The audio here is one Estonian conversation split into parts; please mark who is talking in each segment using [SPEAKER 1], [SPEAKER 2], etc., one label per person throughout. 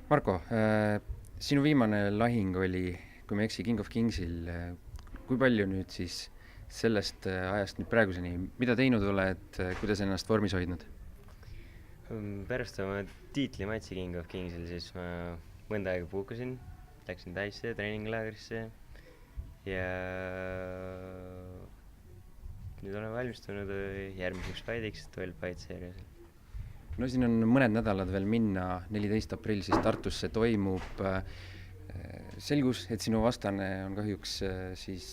[SPEAKER 1] Marko, sinu viimane lahing oli, kui ma ei eksi, King of Kingsil. Kui palju nüüd siis sellest ajast nüüd praeguseni, mida teinud oled, kuidas ennast vormis hoidnud?
[SPEAKER 2] Pärast oma tiitlimatsi King of Kingsil siis ma mõnda aega puukasin, läksin Taisse treeninglaagrisse ja nüüd olen valmistunud järgmiseks fightiks 12 Fight Series'il.
[SPEAKER 1] No siin on mõned nädalad veel minna, 14. aprill siis Tartusse toimub. Selgus, et sinu vastane on kahjuks siis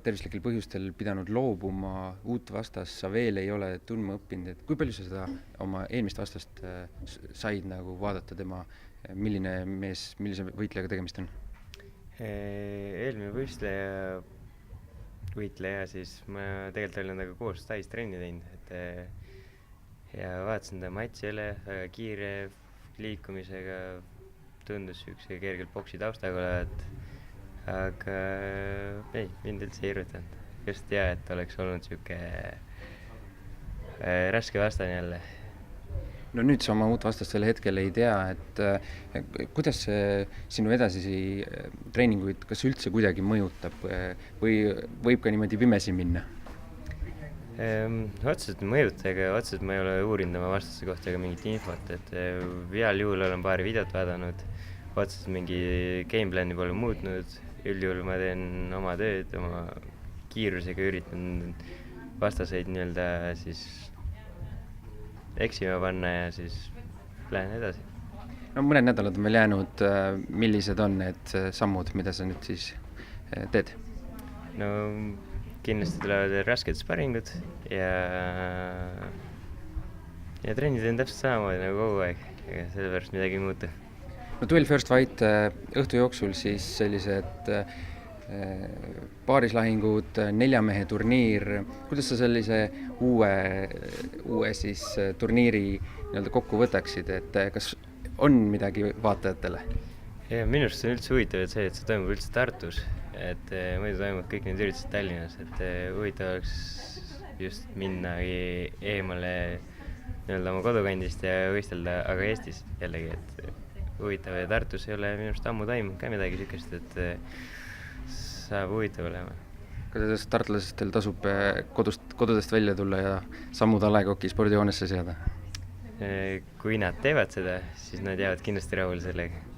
[SPEAKER 1] tervislikel põhjustel pidanud loobuma, uut vastast sa veel ei ole tundma õppinud, et kui palju sa seda oma eelmist vastast said nagu vaadata tema, milline mees, millise võitlejaga tegemist on?
[SPEAKER 2] Eelmine võitleja siis ma tegelikult olen temaga koos Tais trenni teinud, ja vaatasin ta matši üle, väga kiire liikumisega, tundus niisuguse kergelt boksi taustaga olevat, aga ei, mind üldse ei irvitanud. Just et oleks olnud niisugune raske vastane jälle.
[SPEAKER 1] No nüüd sa oma uut vastast veel hetkel ei tea, et kuidas see sinu edasisi treeninguid, kas üldse kuidagi mõjutab või võib ka niimoodi pimesi minna?
[SPEAKER 2] Otseselt ei mõjuta, aga otseselt ma ei ole uurinud oma vastaste kohta ega mingit infot, et heal juhul olen paari videot vaadanud, otseselt mingi gameplani pole muutnud, üldjuhul ma teen oma tööd, oma kiirusega üritan vastaseid nii-öelda siis eksima panna ja siis lähen edasi.
[SPEAKER 1] No mõned nädalad on veel jäänud, millised on need sammud, mida sa nüüd siis teed?
[SPEAKER 2] No kindlasti tulevad rasked sparingud ja trenni teen täpselt samamoodi nagu kogu aeg, ega sellepärast midagi ei muutu.
[SPEAKER 1] No 12 First Fight õhtu jooksul siis sellised paarislahingud, 4 mehe turniir. Kuidas sa sellise uue siis turniiri nii-öelda kokku võtaksid, et kas on midagi vaatajatele?
[SPEAKER 2] Ja minu arust on üldse huvitav, et see toimub üldse Tartus, et muidu toimub kõik need üritused Tallinnas, et huvitav oleks just minnagi eemale nii-öelda oma kodukandist ja võistelda, aga Eestis jällegi, et huvitav ja Tartus ei ole minu arust ammu toimunud ka midagi niisugust, et saab huvitav olema.
[SPEAKER 1] Kas tartlastel tasub kodudest välja tulla ja sammud A. Le Coqi spordihoonesse seada?
[SPEAKER 2] Kui nad teevad seda, siis nad jäävad kindlasti rahule sellega.